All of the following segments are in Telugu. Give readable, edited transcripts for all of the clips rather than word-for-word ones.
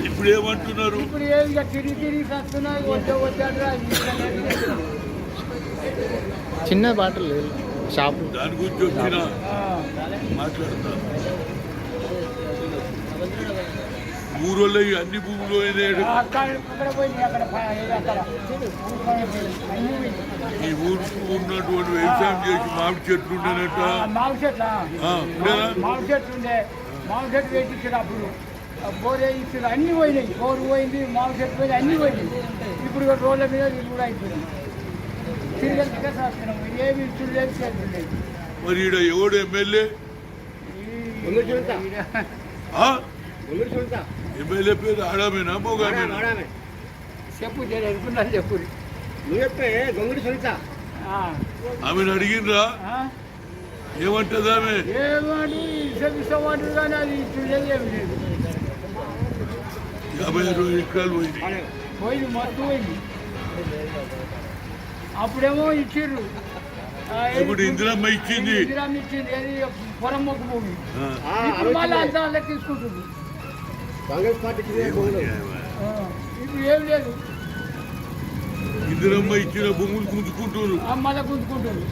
ఇప్పుడు ఏమంటున్నారు? ఇప్పుడు ఏమి తిరిగి వస్తున్నాయి. చిన్న బాటలు లేదు షాపు. దాని గురించి వచ్చిన మాట్లాడతా. ఊరోళ్ళు అన్ని భూములు ఈ ఊరికి ఉన్నటువంటి వ్యవసాయం చేసి మామిడి చెట్లు ఉండేనట. మామిడి చెట్లు ఉండే మామిడి చెట్లు వేసిచ్చారు. అప్పుడు బోరే ఇచ్చారు. అన్ని పోయినాయి. బోరు పోయింది, మామిడి చెట్లు పోయింది, అన్ని పోయినాయి. ఇప్పుడు రోడ్ల మీద ఇది కూడా అయిపోయినాయి. తిరిగి వస్తున్నాం. ఏమి ఇచ్చుడు లేదు, చేతులు లేదు. మరి ఈడ ఎవడు ఎమ్మెల్యే? ఎమ్మెల్యే పేరు ఆడామేనా మోగామేనా? చెప్పు అనుకున్నాను. చెప్పు నువ్వు చెప్పే గొంగుడి సునీత. ఆమెను అడిగినరా? ఏమంటది ఆమె? ఏమంటు ఇష్టమంటారు కానీ అది ఇచ్చుడు లేదు, ఏమి లేదు. 50 ఎకరాలు పోయింది. పోయింది, మొత్తం పోయింది. అప్పుడేమో ఇచ్చిర్రు. ఇప్పుడు ఇందిరమ్మ ఇచ్చింది. ఇందిరమ్మ ఇచ్చింది. అది పొరం మొక్క భూమి. ఇప్పుడు మళ్ళీ అంతా తీసుకుంటుంది. కాంగ్రెస్ పార్టీ ఇప్పుడు ఏం లేదు. ఇందిరమ్మ ఇచ్చిన భూములు గుంజుకుంటున్నారు. మళ్ళీ గుంజుకుంటున్నారు.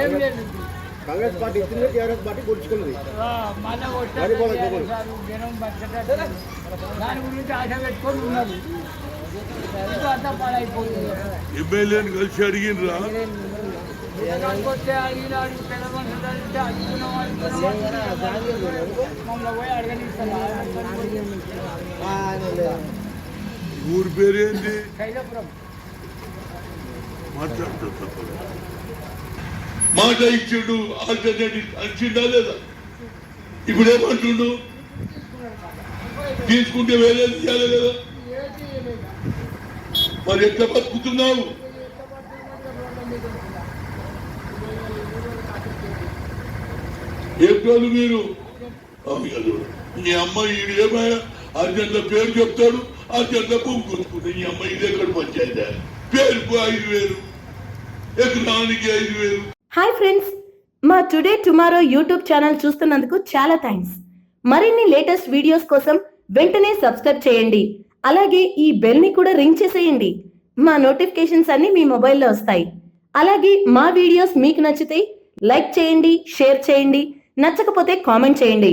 ఏం లేదు. కాంగ్రెస్ పార్టీ ఇచ్చింది, టీఆర్ఎస్ పార్టీ గుర్చుకున్నది. మళ్ళీ జనం దాని గురించి ఆశ పెట్టుకొని ఉన్నారు. అంతా పాడైపోతుంది. ఎమ్మెల్యేని కలిసి అడిగినరా? వస్తే అడిగినాడు. పెద్ద మనుషులు అడిగితే మమ్మల్ని పోయి అడగనిస్తాను. ఊరి పేరు ఏంటి? శైలపురం. మాట్లాడుతూ తప్పదు. మాట ఇచ్చిండు, ఆల్టర్నేటివ్ ఇచ్చిండా లేదా? ఇప్పుడు ఏమంటుండు? తీసుకుంటే వేరేది ఇవ్వాలి కదా. మరి ఎట్లా బతుకుతున్నావు? ఏప్రిల్ మీరు మీ అమ్మాయి ఏమయ్యా అర్జెంట్ల పేరు చెప్తాడు, అర్జెంట్ల భూమి కొనుక్కుంటాడు. ఈ అమ్మాయి ఇది ఎక్కడ పంచాయతీ? పేరుకు 5,000, ఎకరానికి 5,000. హాయ్ ఫ్రెండ్స్, మా టుడే టుమారో యూట్యూబ్ ఛానల్ చూస్తున్నందుకు చాలా థ్యాంక్స్. మరిన్ని లేటెస్ట్ వీడియోస్ కోసం వెంటనే సబ్స్క్రైబ్ చేయండి. అలాగే ఈ బెల్ ని కూడా రింగ్ చేసేయండి. మా నోటిఫికేషన్స్ అన్ని మీ మొబైల్లో వస్తాయి. అలాగే మా వీడియోస్ మీకు నచ్చితే లైక్ చేయండి, షేర్ చేయండి, నచ్చకపోతే కామెంట్ చేయండి.